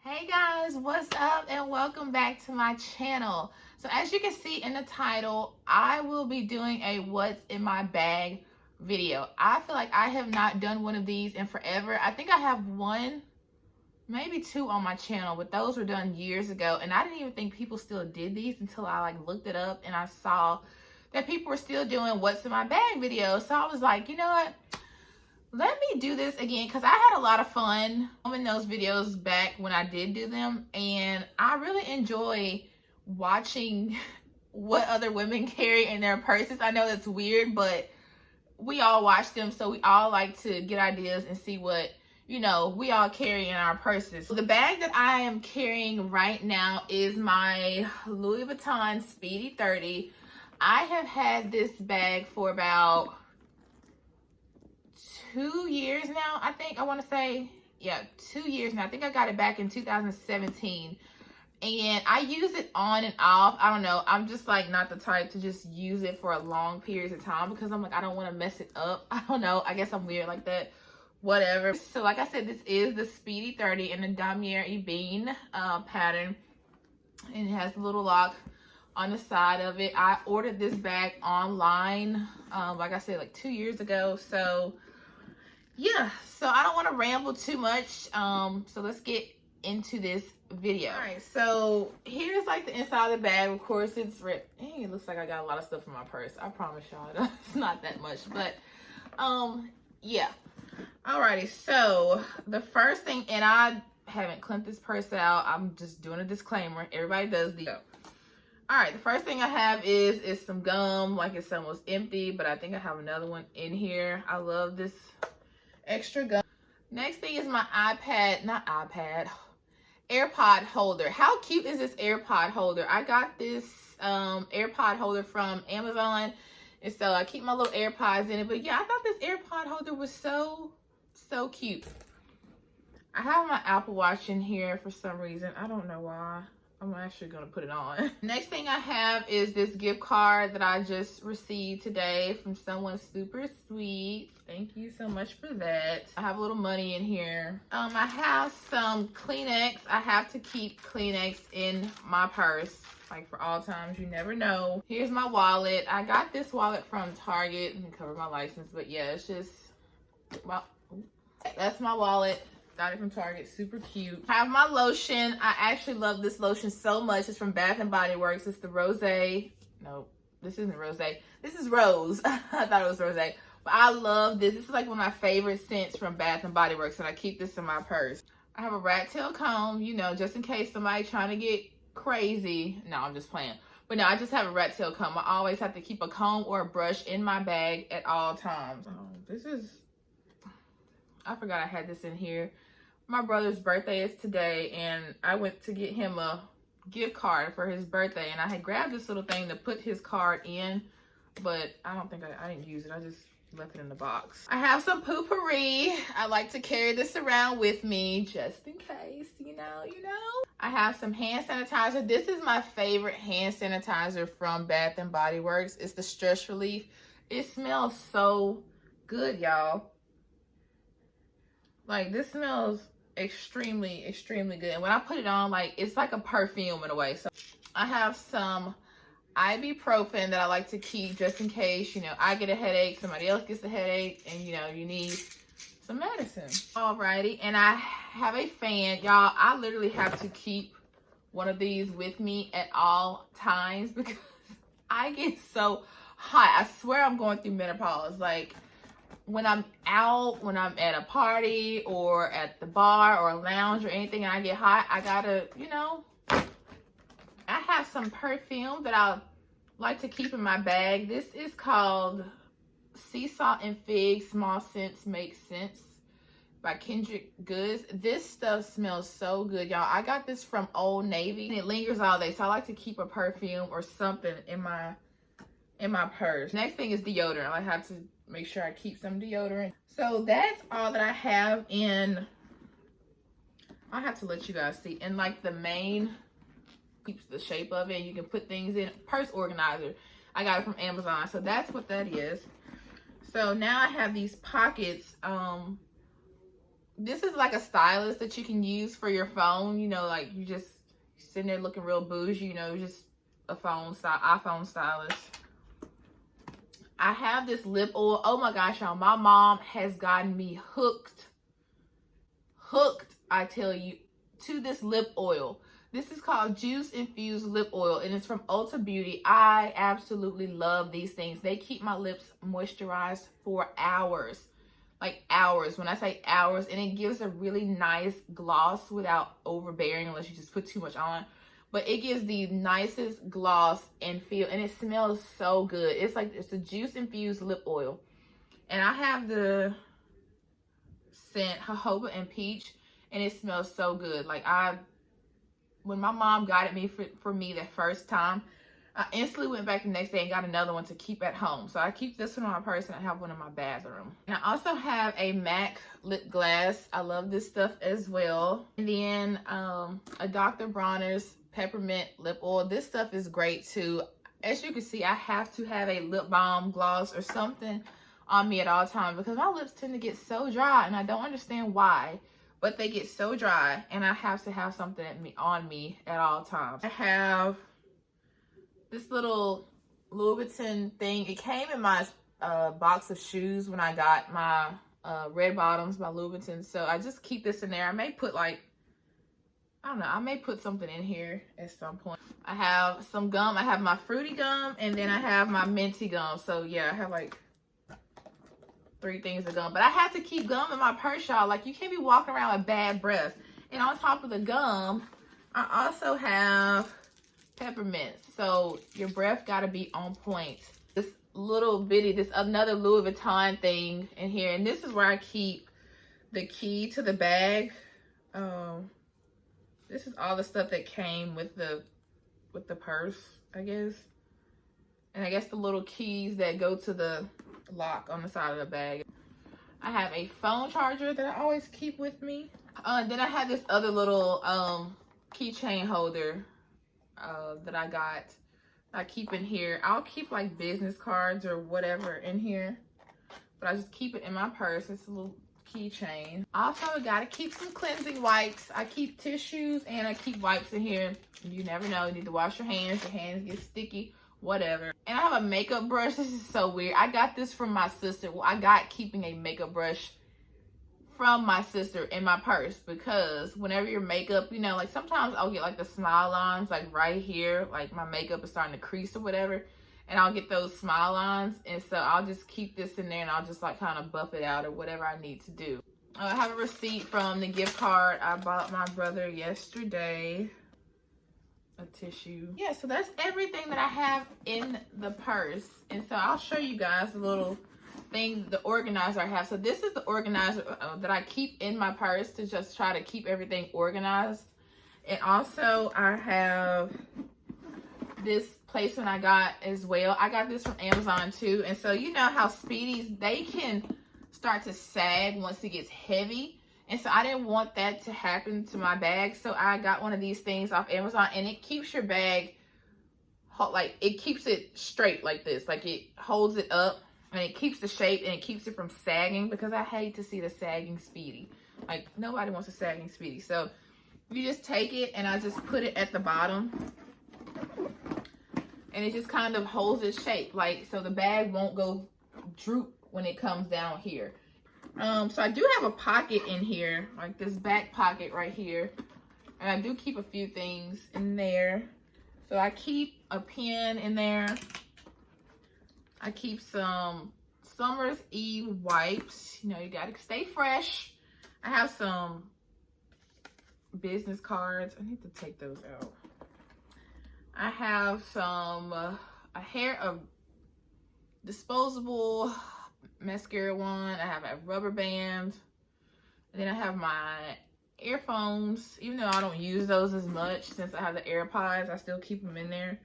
Hey guys, what's up and welcome back to my channel. So as you can see in the title, I will be doing a what's in my bag video. I feel like I have not done one of these in forever. I think I have one, maybe two on my channel, but those were done years ago and I didn't even think people still did these until I looked it up and I saw that people were still doing what's in my bag videos. So I was like, you know what? Let me do this again because I had a lot of fun filming those videos back when I did do them, and I really enjoy watching what other women carry in their purses. I know that's weird, but we all watch them, so we all like to get ideas and see what, you know, we all carry in our purses. So the bag that I am carrying right now is my Louis Vuitton Speedy 30. I have had this bag for about 2 years now. I think I want to say, yeah, 2 years now. I think I got it back in 2017 and I use it on and off. I don't know, I'm just like not the type to just use it for a long period of time because I'm like, I don't want to mess it up. I don't know, I guess I'm weird like that, whatever. So like I said, this is the Speedy 30 in the Damier Ebene pattern, and it has a little lock on the side of it. I ordered this bag online, like I said, like 2 years ago. So yeah, so I don't want to ramble too much, so let's get into this video. All right, so here's like the inside of the bag. Of course, it's ripped. Dang, it looks like I got a lot of stuff in my purse. I promise y'all, it's not that much, but yeah. Alrighty, so the first thing, and I haven't clamped this purse out, I'm just doing a disclaimer, everybody does these. All right, the first thing I have is some gum. Like, it's almost empty, but I think I have another one in here. I love this extra gum. Next thing is my AirPod holder. How cute is this AirPod holder? I got this AirPod holder from Amazon, and so I keep my little AirPods in it. But yeah, I thought this AirPod holder was so cute. I have my Apple Watch in here for some reason. I don't know why. I'm actually gonna put it on. Next thing I have is this gift card that I just received today from someone super sweet. Thank you so much for that. I have a little money in here. I have some Kleenex. I have to keep Kleenex in my purse, like for all times, you never know. Here's my wallet. I got this wallet from Target. Let me cover my license, but yeah, it's just, well, that's my wallet. Got it from Target, super cute. I have my lotion. I actually love this lotion so much. It's from Bath and Body Works. It's the Rose. No, this isn't Rose. This is Rose. I thought it was Rose. But I love this. This is like one of my favorite scents from Bath and Body Works, and I keep this in my purse. I have a rat tail comb, you know, just in case somebody trying to get crazy. No, I'm just playing. But no, I just have a rat tail comb. I always have to keep a comb or a brush in my bag at all times. Oh, this is, I forgot I had this in here. My brother's birthday is today, and I went to get him a gift card for his birthday, and I had grabbed this little thing to put his card in, but I don't think I didn't use it. I just left it in the box. I have some poopery. I like to carry this around with me just in case, you know. I have some hand sanitizer. This is my favorite hand sanitizer from Bath and Body Works. It's the Stress Relief. It smells so good, y'all. Like, this smells extremely good, and when I put it on, like, it's like a perfume in a way. So I have some ibuprofen that I like to keep just in case, you know, I get a headache, somebody else gets a headache, and you know, you need some medicine. Alrighty, and I have a fan. Y'all, I literally have to keep one of these with me at all times because I get so hot. I swear I'm going through menopause. Like, when I'm out, when I'm at a party or at the bar or a lounge or anything and I get hot, I gotta, you know, I have some perfume that I like to keep in my bag. This is called Sea Salt and Fig Small Scents Make Sense by Kendrick Goods. This stuff smells so good, y'all. I got this from Old Navy and it lingers all day, so I like to keep a perfume or something in my purse. Next thing is deodorant. I have to make sure I keep some deodorant. So that's all that I have in, I have to let you guys see. And like the main, keeps the shape of it. You can put things in. Purse organizer. I got it from Amazon. So that's what that is. So now I have these pockets This is like a stylus that you can use for your phone. You know, like you just sitting there looking real bougie, you know, just a iPhone stylus. I have this lip oil. Oh my gosh, y'all. My mom has gotten me hooked, I tell you, to this lip oil. This is called Juice Infused Lip Oil, and it's from Ulta Beauty. I absolutely love these things. They keep my lips moisturized for hours. Like hours. When I say hours, and it gives a really nice gloss without overbearing unless you just put too much on. But it gives the nicest gloss and feel, and it smells so good. It's like, it's a juice infused lip oil. And I have the scent jojoba and peach, and it smells so good. Like when my mom got it for me the first time, I instantly went back the next day and got another one to keep at home. So I keep this one in my purse, and I have one in my bathroom. And I also have a MAC lip gloss. I love this stuff as well. And then a Dr. Bronner's peppermint lip oil. This stuff is great too. As you can see, I have to have a lip balm, gloss, or something on me at all times because my lips tend to get so dry, and I don't understand why, but they get so dry, and I have to have something on me at all times. I have this little Louis Vuitton thing. It came in my box of shoes when I got my red bottoms by Louis Vuitton. So I just keep this in there. I may put like, I don't know, I may put something in here at some point. I have some gum. I have my fruity gum, and then I have my minty gum. So yeah, I have like 3 things of gum. But I have to keep gum in my purse, y'all. Like, you can't be walking around with bad breath. And on top of the gum, I also have peppermints. So your breath got to be on point. This little bitty, this another Louis Vuitton thing in here. And this is where I keep the key to the bag. This is all the stuff that came with the purse, I guess. And I guess the little keys that go to the lock on the side of the bag. I have a phone charger that I always keep with me. Then I have this other little keychain holder that I keep in here. I'll keep like business cards or whatever in here, but I just keep it in my purse. It's a little keychain. Also, I gotta keep some cleansing wipes. I keep tissues and I keep wipes in here. You never know, you need to wash your hands get sticky, whatever. And I have a makeup brush. This is so weird. I got this from my sister. Well, I got keeping a makeup brush from my sister in my purse because whenever your makeup, you know, like sometimes I'll get like the smile lines like right here, like my makeup is starting to crease or whatever, and I'll get those smile lines, and so I'll just keep this in there and I'll just like kind of buff it out or whatever I need to do. I have a receipt from the gift card I bought my brother yesterday. A tissue. Yeah, so that's everything that I have in the purse, and so I'll show you guys the little thing, the organizer I have. So this is the organizer that I keep in my purse to just try to keep everything organized. And also I have this placement I got as well. I got this from Amazon too. And so you know how Speedies, they can start to sag once it gets heavy. And so I didn't want that to happen to my bag. So I got one of these things off Amazon, and it keeps your bag, like it keeps it straight like this. Like it holds it up and it keeps the shape and it keeps it from sagging, because I hate to see the sagging Speedy. Like nobody wants a sagging Speedy. So you just take it and I just put it at the bottom, and it just kind of holds its shape. Like, so the bag won't go droop when it comes down here. So I do have a pocket in here, like this back pocket right here. And I do keep a few things in there. So I keep a pen in there. I keep some Summer's Eve wipes. You know, you gotta stay fresh. I have some business cards. I need to take those out. I have some, a disposable mascara one. I have a rubber band. And then I have my earphones. Even though I don't use those as much since I have the AirPods, I still keep them in there.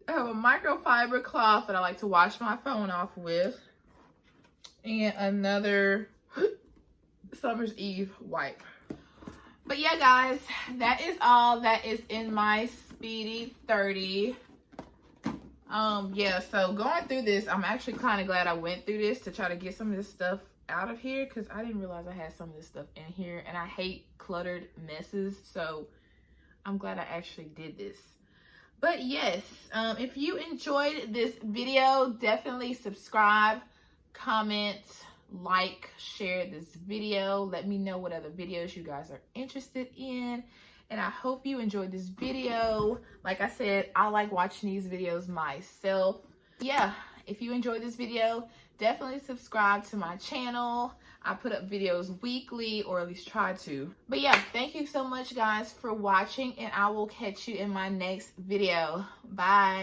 I have a microfiber cloth that I like to wash my phone off with. And another Summer's Eve wipe. But yeah, guys, that is all that is in my Speedy 30 Yeah, so going through this, I'm actually kind of glad I went through this to try to get some of this stuff out of here, because I didn't realize I had some of this stuff in here, and I hate cluttered messes, so I'm glad I actually did this. But yes, if you enjoyed this video, definitely subscribe, comment, like, share this video. Let me know what other videos you guys are interested in. And I hope you enjoyed this video. Like I said, I like watching these videos myself. Yeah, if you enjoyed this video, definitely subscribe to my channel. I put up videos weekly, or at least try to. But yeah, thank you so much guys for watching, and I will catch you in my next video. Bye.